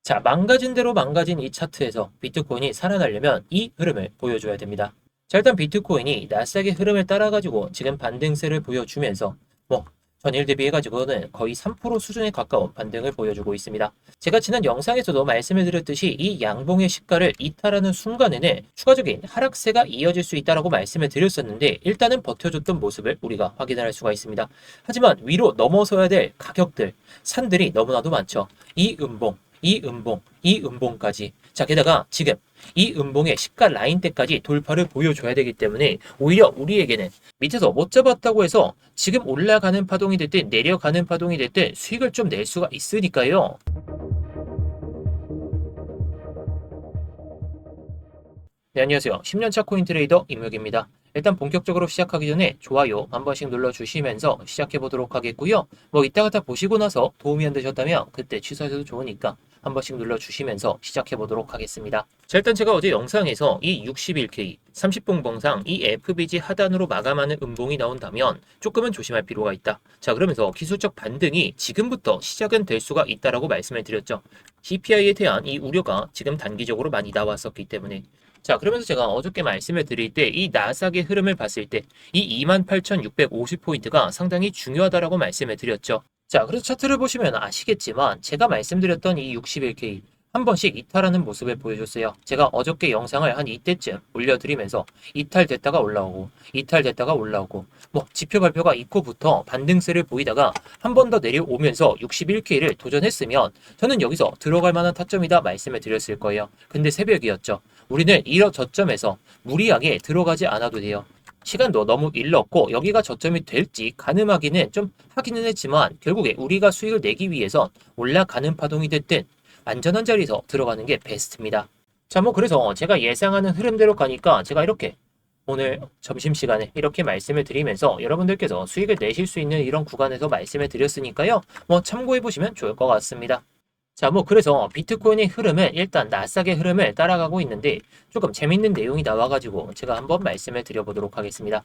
자, 망가진 대로 망가진 이 차트에서 비트코인이 살아나려면 이 흐름을 보여줘야 됩니다. 자, 일단 비트코인이 나스닥의 흐름을 따라가지고 지금 반등세를 보여주면서 전일 대비해가지고는 거의 3% 수준에 가까운 반등을 보여주고 있습니다. 제가 지난 영상에서도 말씀을 드렸듯이 이 양봉의 시가를 이탈하는 순간에는 추가적인 하락세가 이어질 수 있다고 말씀을 드렸었는데 일단은 버텨줬던 모습을 우리가 확인할 수가 있습니다. 하지만 위로 넘어서야 될 가격들, 산들이 너무나도 많죠. 이 음봉, 이 음봉, 이 음봉까지. 자, 게다가 지금 이 음봉의 시가 라인대까지 돌파를 보여줘야 되기 때문에 오히려 우리에게는 밑에서 못 잡았다고 해서 지금 올라가는 파동이 됐든 내려가는 파동이 됐든 수익을 좀 낼 수가 있으니까요. 네, 안녕하세요. 10년차 코인 트레이더 임혁입니다. 일단 본격적으로 시작하기 전에 좋아요 한 번씩 눌러주시면서 시작해 보도록 하겠고요. 이따가 다 보시고 나서 도움이 안 되셨다면 그때 취소해도 좋으니까 한 번씩 눌러주시면서 시작해 보도록 하겠습니다. 자, 일단 제가 어제 영상에서 이 61K 30봉봉상 이 FBG 하단으로 마감하는 음봉이 나온다면 조금은 조심할 필요가 있다. 자, 그러면서 기술적 반등이 지금부터 시작은 될 수가 있다라고 말씀을 드렸죠. CPI에 대한 이 우려가 지금 단기적으로 많이 나왔었기 때문에. 자, 그러면서 제가 어저께 말씀을 드릴 때 이 나스닥의 흐름을 봤을 때 이 28,650포인트가 상당히 중요하다라고 말씀을 드렸죠. 자, 그래서 차트를 보시면 아시겠지만 제가 말씀드렸던 이 61K 한 번씩 이탈하는 모습을 보여줬어요. 제가 어저께 영상을 한 이때쯤 올려드리면서 이탈됐다가 올라오고 이탈됐다가 올라오고 지표 발표가 있고부터 반등세를 보이다가 한 번 더 내려오면서 61K를 도전했으면 저는 여기서 들어갈 만한 타점이다 말씀을 드렸을 거예요. 근데 새벽이었죠. 우리는 이런 저점에서 무리하게 들어가지 않아도 돼요. 시간도 너무 일렀고 여기가 저점이 될지 가늠하기는 좀 하기는 했지만 결국에 우리가 수익을 내기 위해선 올라가는 파동이 됐든 안전한 자리에서 들어가는 게 베스트입니다. 자, 그래서 제가 예상하는 흐름대로 가니까 제가 이렇게 오늘 점심시간에 이렇게 말씀을 드리면서 여러분들께서 수익을 내실 수 있는 이런 구간에서 말씀을 드렸으니까요. 참고해 보시면 좋을 것 같습니다. 자, 그래서 비트코인의 흐름은 일단 나스닥의 흐름을 따라가고 있는데 조금 재밌는 내용이 나와가지고 제가 한번 말씀을 드려보도록 하겠습니다.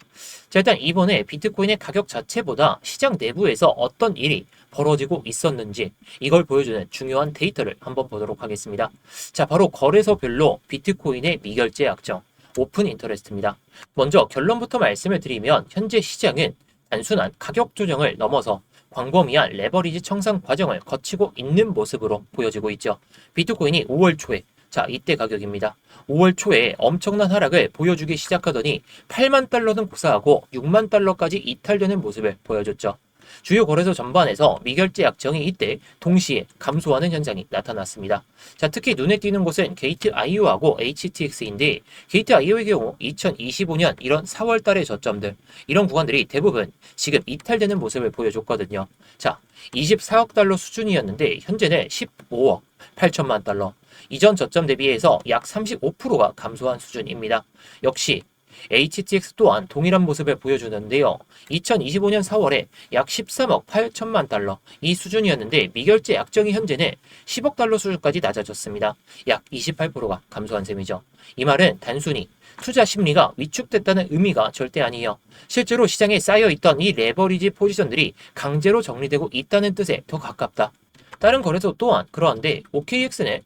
자, 일단 이번에 비트코인의 가격 자체보다 시장 내부에서 어떤 일이 벌어지고 있었는지 이걸 보여주는 중요한 데이터를 한번 보도록 하겠습니다. 자, 바로 거래소별로 비트코인의 미결제 약정, 오픈 인터레스트입니다. 먼저 결론부터 말씀을 드리면 현재 시장은 단순한 가격 조정을 넘어서 광범위한 레버리지 청산 과정을 거치고 있는 모습으로 보여지고 있죠. 비트코인이 5월 초에 이때 가격입니다. 5월 초에 엄청난 하락을 보여주기 시작하더니 8만 달러는 고사하고 6만 달러까지 이탈되는 모습을 보여줬죠. 주요 거래소 전반에서 미결제 약정이 이때 동시에 감소하는 현상이 나타났습니다. 자, 특히 눈에 띄는 곳은 게이트.io하고 HTX인데 게이트.io의 경우 2025년 이런 4월 달의 저점들 이런 구간들이 대부분 지금 이탈되는 모습을 보여줬거든요. 자, 24억 달러 수준이었는데 현재는 15억 8천만 달러. 이전 저점 대비해서 약 35%가 감소한 수준입니다. 역시 HTX 또한 동일한 모습을 보여주는데요. 2025년 4월에 약 13억 8천만 달러 이 수준이었는데 미결제 약정이 현재는 10억 달러 수준까지 낮아졌습니다. 약 28%가 감소한 셈이죠. 이 말은 단순히 투자 심리가 위축됐다는 의미가 절대 아니에요. 실제로 시장에 쌓여있던 이 레버리지 포지션들이 강제로 정리되고 있다는 뜻에 더 가깝다. 다른 거래소 또한 그러한데 OKX는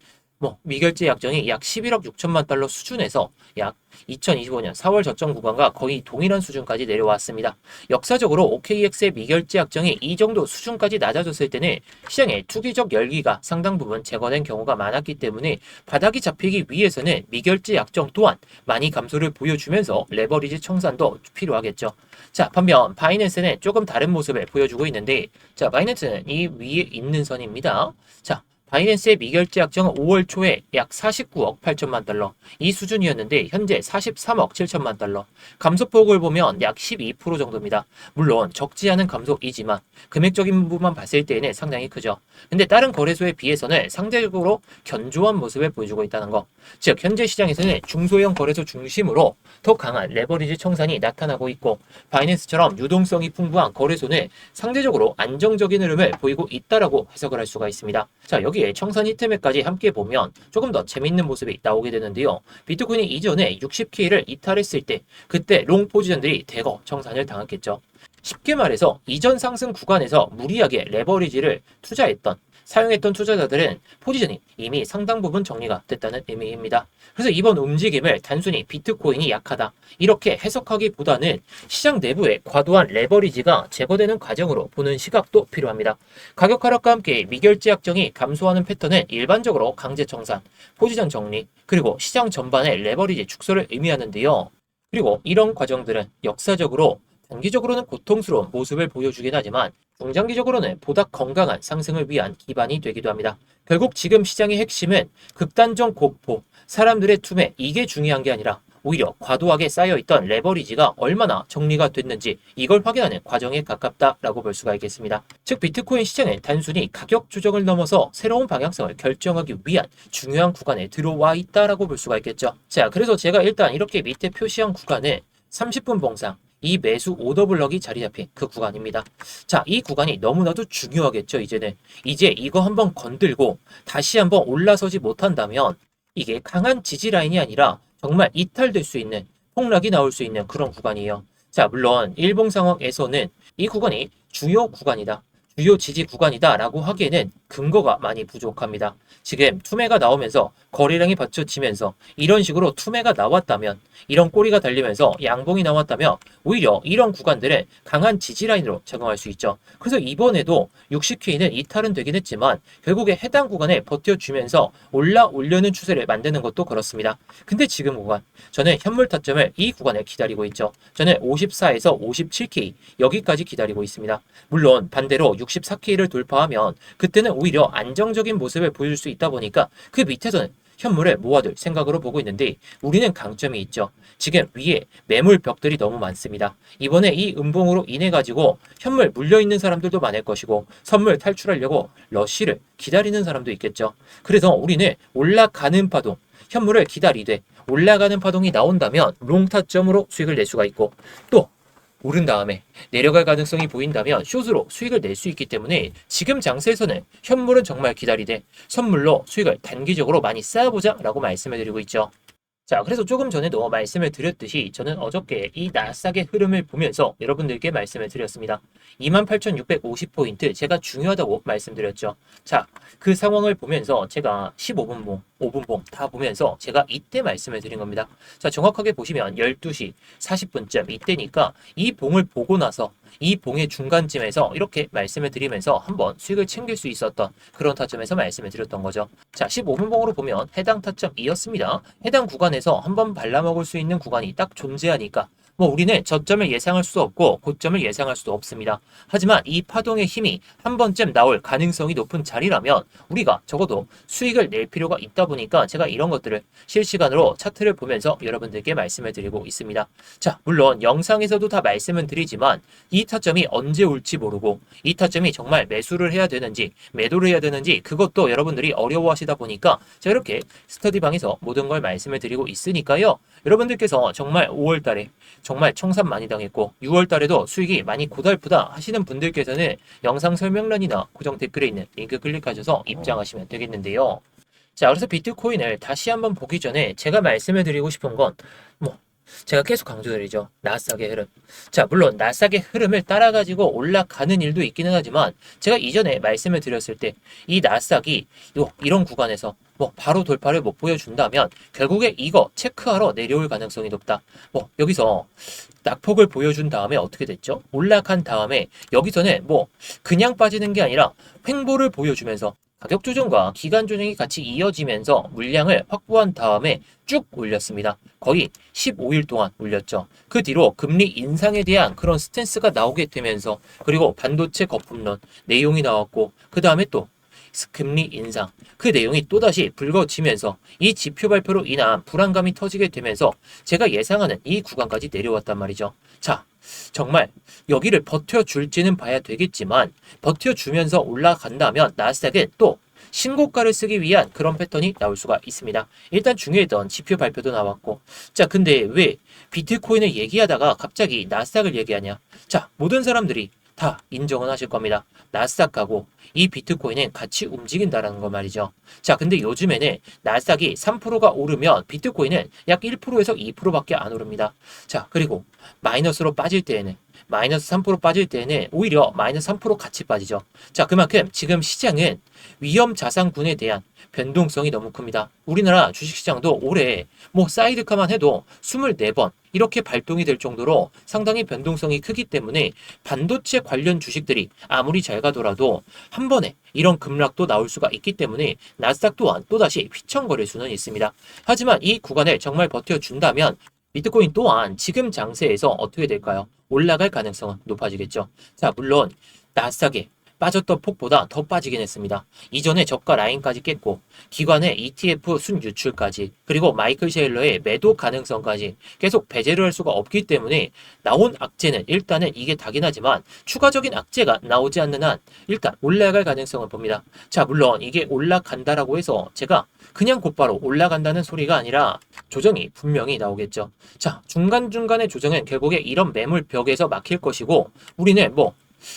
미결제 약정이 약 11억 6천만 달러 수준에서 약 2025년 4월 저점 구간과 거의 동일한 수준까지 내려왔습니다. 역사적으로 OKX의 미결제 약정이 이 정도 수준까지 낮아졌을 때는 시장의 투기적 열기가 상당 부분 제거된 경우가 많았기 때문에 바닥이 잡히기 위해서는 미결제 약정 또한 많이 감소를 보여주면서 레버리지 청산도 필요하겠죠. 자, 반면 바이낸스는 조금 다른 모습을 보여주고 있는데 자, 바이낸스는 이 위에 있는 선입니다. 자, 바이낸스의 미결제 약정은 5월 초에 약 49억 8천만 달러 이 수준이었는데 현재 43억 7천만 달러 감소폭을 보면 약 12% 정도입니다. 물론 적지 않은 감소이지만 금액적인 부분만 봤을 때에는 상당히 크죠. 근데 다른 거래소에 비해서는 상대적으로 견조한 모습을 보여주고 있다는 거. 즉 현재 시장에서는 중소형 거래소 중심으로 더 강한 레버리지 청산이 나타나고 있고 바이낸스처럼 유동성이 풍부한 거래소는 상대적으로 안정적인 흐름을 보이고 있다라고 해석을 할 수가 있습니다. 자, 여기에 청산 히트맵까지 함께 보면 조금 더 재밌는 모습이 나오게 되는데요. 비트코인이 이전에 60K를 이탈했을 때 그때 롱 포지션들이 대거 청산을 당했겠죠. 쉽게 말해서 이전 상승 구간에서 무리하게 레버리지를 투자했던 사용했던 투자자들은 포지션이 이미 상당 부분 정리가 됐다는 의미입니다. 그래서 이번 움직임을 단순히 비트코인이 약하다 이렇게 해석하기보다는 시장 내부의 과도한 레버리지가 제거되는 과정으로 보는 시각도 필요합니다. 가격 하락과 함께 미결제 약정이 감소하는 패턴은 일반적으로 강제 청산, 포지션 정리, 그리고 시장 전반의 레버리지 축소를 의미하는데요. 그리고 이런 과정들은 역사적으로 단기적으로는 고통스러운 모습을 보여주긴 하지만 중장기적으로는 보다 건강한 상승을 위한 기반이 되기도 합니다. 결국 지금 시장의 핵심은 극단적 공포, 사람들의 투매, 이게 중요한 게 아니라 오히려 과도하게 쌓여있던 레버리지가 얼마나 정리가 됐는지 이걸 확인하는 과정에 가깝다라고 볼 수가 있겠습니다. 즉 비트코인 시장은 단순히 가격 조정을 넘어서 새로운 방향성을 결정하기 위한 중요한 구간에 들어와 있다라고 볼 수가 있겠죠. 자, 그래서 제가 일단 이렇게 밑에 표시한 구간은 30분 봉상, 이 매수 오더 블럭이 자리 잡힌 그 구간입니다. 자, 이 구간이 너무나도 중요하겠죠, 이제는. 이제 이거 한번 건들고 다시 한번 올라서지 못한다면 이게 강한 지지 라인이 아니라 정말 이탈될 수 있는 폭락이 나올 수 있는 그런 구간이에요. 자, 물론 일봉 상황에서는 이 구간이 주요 구간이다. 주요 지지 구간이다 라고 하기에는 근거가 많이 부족합니다. 지금 투매가 나오면서 거래량이 받쳐지면서 이런 식으로 투매가 나왔다면 이런 꼬리가 달리면서 양봉이 나왔다면 오히려 이런 구간들은 강한 지지라인으로 작용할 수 있죠. 그래서 이번에도 60K는 이탈은 되긴 했지만 결국에 해당 구간에 버텨주면서 올라오려는 추세를 만드는 것도 그렇습니다. 근데 지금 구간 저는 현물 타점을 이 구간에 기다리고 있죠. 저는 54에서 57K 여기까지 기다리고 있습니다. 물론 반대로 64K를 돌파하면 그때는 오히려 안정적인 모습을 보여줄 수 있다 보니까 그 밑에서는 현물을 모아둘 생각으로 보고 있는데 우리는 강점이 있죠. 지금 위에 매물 벽들이 너무 많습니다. 이번에 이 음봉으로 인해 가지고 현물 물려있는 사람들도 많을 것이고 선물 탈출하려고 러쉬를 기다리는 사람도 있겠죠. 그래서 우리는 올라가는 파동, 현물을 기다리되 올라가는 파동이 나온다면 롱타점으로 수익을 낼 수가 있고 또 오른 다음에 내려갈 가능성이 보인다면 숏으로 수익을 낼 수 있기 때문에 지금 장세에서는 현물은 정말 기다리되 선물로 수익을 단기적으로 많이 쌓아보자 라고 말씀을 드리고 있죠. 자, 그래서 조금 전에도 말씀을 드렸듯이 저는 어저께 이 나스닥의 흐름을 보면서 여러분들께 말씀을 드렸습니다. 28,650포인트 제가 중요하다고 말씀드렸죠. 자, 그 상황을 보면서 제가 15분봉, 5분봉 다 보면서 제가 이때 말씀을 드린 겁니다. 자, 정확하게 보시면 12시 40분쯤 이때니까 이 봉을 보고 나서 이 봉의 중간쯤에서 이렇게 말씀을 드리면서 한번 수익을 챙길 수 있었던 그런 타점에서 말씀을 드렸던 거죠. 자, 15분봉으로 보면 해당 타점이었습니다. 해당 구간에서 한번 발라먹을 수 있는 구간이 딱 존재하니까 우리는 저점을 예상할 수도 없고 고점을 예상할 수도 없습니다. 하지만 이 파동의 힘이 한 번쯤 나올 가능성이 높은 자리라면 우리가 적어도 수익을 낼 필요가 있다 보니까 제가 이런 것들을 실시간으로 차트를 보면서 여러분들께 말씀을 드리고 있습니다. 자, 물론 영상에서도 다 말씀은 드리지만 이 타점이 언제 올지 모르고 이 타점이 정말 매수를 해야 되는지 매도를 해야 되는지 그것도 여러분들이 어려워하시다 보니까 제가 이렇게 스터디방에서 모든 걸 말씀을 드리고 있으니까요. 여러분들께서 정말 5월달에 정말 청산 많이 당했고 6월달에도 수익이 많이 고달프다 하시는 분들께서는 영상 설명란이나 고정 댓글에 있는 링크 클릭하셔서 입장하시면 되겠는데요. 자, 그래서 비트코인을 다시 한번 보기 전에 제가 말씀을 드리고 싶은 건 제가 계속 강조드리죠. 나스닥의 흐름. 자, 물론 나스닥의 흐름을 따라가지고 올라가는 일도 있기는 하지만 제가 이전에 말씀을 드렸을 때 이 나스닥이 이런 구간에서 바로 돌파를 못 보여준다면 결국에 이거 체크하러 내려올 가능성이 높다. 여기서 낙폭을 보여준 다음에 어떻게 됐죠? 올라간 다음에 여기서는 그냥 빠지는 게 아니라 횡보를 보여주면서 가격 조정과 기간 조정이 같이 이어지면서 물량을 확보한 다음에 쭉 올렸습니다. 거의 15일 동안 올렸죠. 그 뒤로 금리 인상에 대한 그런 스탠스가 나오게 되면서 그리고 반도체 거품론 내용이 나왔고 그 다음에 또 금리 인상 그 내용이 또다시 불거지면서 이 지표 발표로 인한 불안감이 터지게 되면서 제가 예상하는 이 구간까지 내려왔단 말이죠. 자, 정말 여기를 버텨줄지는 봐야 되겠지만 버텨주면서 올라간다면 나스닥은 또 신고가를 쓰기 위한 그런 패턴이 나올 수가 있습니다. 일단 중요했던 지표 발표도 나왔고 자, 근데 왜 비트코인을 얘기하다가 갑자기 나스닥을 얘기하냐. 자, 모든 사람들이 다 인정은 하실 겁니다. 나스닥하고 이 비트코인은 같이 움직인다라는 거 말이죠. 자, 근데 요즘에는 나스닥이 3%가 오르면 비트코인은 약 1%에서 2%밖에 안 오릅니다. 자, 그리고 마이너스로 빠질 때에는 마이너스 3% 빠질 때는 오히려 마이너스 3% 같이 빠지죠. 자, 그만큼 지금 시장은 위험 자산군에 대한 변동성이 너무 큽니다. 우리나라 주식시장도 올해 뭐 사이드카만 해도 24번 이렇게 발동이 될 정도로 상당히 변동성이 크기 때문에 반도체 관련 주식들이 아무리 잘 가더라도 한 번에 이런 급락도 나올 수가 있기 때문에 나스닥 또한 또다시 휘청거릴 수는 있습니다. 하지만 이 구간을 정말 버텨준다면 비트코인 또한 지금 장세에서 어떻게 될까요? 올라갈 가능성은 높아지겠죠. 자, 물론 나스닥에 빠졌던 폭보다 더 빠지긴 했습니다. 이전에 저가 라인까지 깼고 기관의 ETF 순유출까지 그리고 마이클 셰일러의 매도 가능성까지 계속 배제를 할 수가 없기 때문에 나온 악재는 일단은 이게 다긴 하지만 추가적인 악재가 나오지 않는 한 일단 올라갈 가능성을 봅니다. 자, 물론 이게 올라간다라고 해서 제가 그냥 곧바로 올라간다는 소리가 아니라 조정이 분명히 나오겠죠. 자, 중간중간의 조정은 결국에 이런 매물벽에서 막힐 것이고 우리는 뭐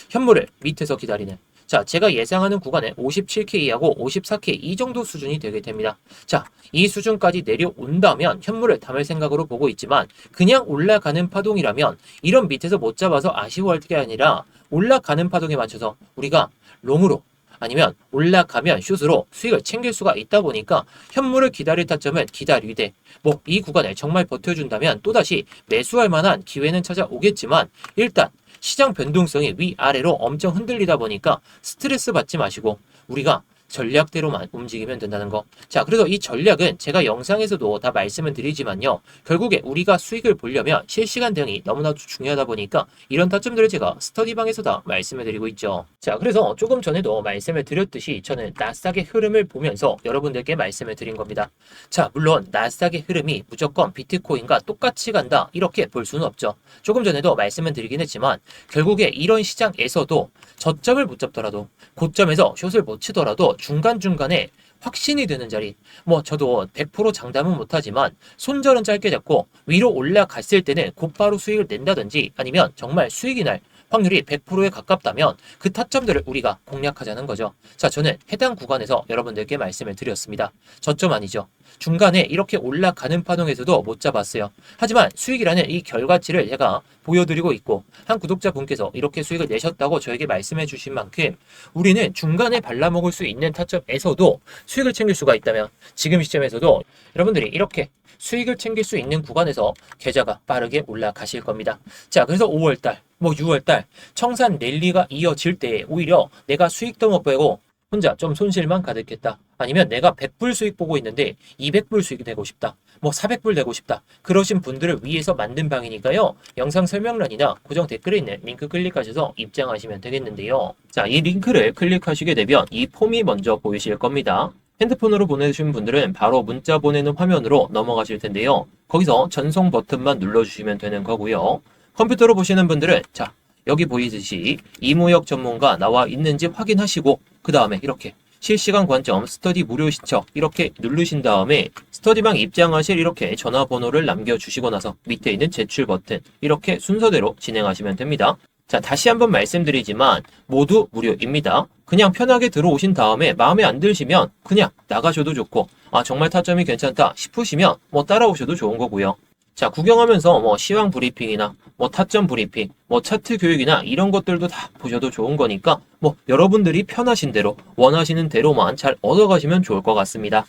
현물을 밑에서 기다리는 자, 제가 예상하는 구간은 57K하고 54K 이 정도 수준이 되게 됩니다. 자, 이 수준까지 내려온다면 현물을 담을 생각으로 보고 있지만 그냥 올라가는 파동이라면 이런 밑에서 못 잡아서 아쉬워할 게 아니라 올라가는 파동에 맞춰서 우리가 롱으로 아니면 올라가면 숏으로 수익을 챙길 수가 있다 보니까 현물을 기다릴 타점은 기다리되 뭐 이 구간을 정말 버텨준다면 또다시 매수할 만한 기회는 찾아오겠지만 일단 시장 변동성이 위아래로 엄청 흔들리다 보니까 스트레스 받지 마시고 우리가 전략대로만 움직이면 된다는 거. 자, 그래서 이 전략은 제가 영상에서도 다 말씀을 드리지만요. 결국에 우리가 수익을 보려면 실시간 대응이 너무나도 중요하다 보니까 이런 타점들을 제가 스터디방에서 다 말씀을 드리고 있죠. 자, 그래서 조금 전에도 말씀을 드렸듯이 저는 나스닥의 흐름을 보면서 여러분들께 말씀을 드린 겁니다. 자, 물론 나스닥의 흐름이 무조건 비트코인과 똑같이 간다 이렇게 볼 수는 없죠. 조금 전에도 말씀을 드리긴 했지만 결국에 이런 시장에서도 저점을 못 잡더라도 고점에서 숏을 못 치더라도 중간중간에 확신이 드는 자리 뭐 저도 100% 장담은 못하지만 손절은 짧게 잡고 위로 올라갔을 때는 곧바로 수익을 낸다든지 아니면 정말 수익이 날 확률이 100%에 가깝다면 그 타점들을 우리가 공략하자는 거죠. 자, 저는 해당 구간에서 여러분들께 말씀을 드렸습니다. 저점 아니죠. 중간에 이렇게 올라가는 파동에서도 못 잡았어요. 하지만 수익이라는 이 결과치를 제가 보여드리고 있고 한 구독자분께서 이렇게 수익을 내셨다고 저에게 말씀해 주신 만큼 우리는 중간에 발라먹을 수 있는 타점에서도 수익을 챙길 수가 있다면 지금 시점에서도 여러분들이 이렇게 수익을 챙길 수 있는 구간에서 계좌가 빠르게 올라가실 겁니다. 자, 그래서 5월달, 뭐 6월달 청산 랠리가 이어질 때 오히려 내가 수익도 못 빼고 혼자 좀 손실만 가득했다. 아니면 내가 100불 수익 보고 있는데 200불 수익 내고 싶다. 뭐 400불 내고 싶다. 그러신 분들을 위해서 만든 방이니까요. 영상 설명란이나 고정 댓글에 있는 링크 클릭하셔서 입장하시면 되겠는데요. 자, 이 링크를 클릭하시게 되면 이 폼이 먼저 보이실 겁니다. 핸드폰으로 보내주신 분들은 바로 문자 보내는 화면으로 넘어가실 텐데요. 거기서 전송 버튼만 눌러주시면 되는 거고요. 컴퓨터로 보시는 분들은 자, 여기 보이듯이 이무역 전문가 나와 있는지 확인하시고 그 다음에 이렇게 실시간 관점 스터디 무료 신청 이렇게 누르신 다음에 스터디방 입장하실 이렇게 전화번호를 남겨주시고 나서 밑에 있는 제출 버튼 이렇게 순서대로 진행하시면 됩니다. 자, 다시 한번 말씀드리지만 모두 무료입니다. 그냥 편하게 들어오신 다음에 마음에 안 드시면 그냥 나가셔도 좋고 아 정말 타점이 괜찮다 싶으시면 뭐 따라오셔도 좋은 거고요. 자, 구경하면서 뭐 시황 브리핑이나 뭐 타점 브리핑, 뭐 차트 교육이나 이런 것들도 다 보셔도 좋은 거니까 뭐 여러분들이 편하신 대로 원하시는 대로만 잘 얻어가시면 좋을 것 같습니다.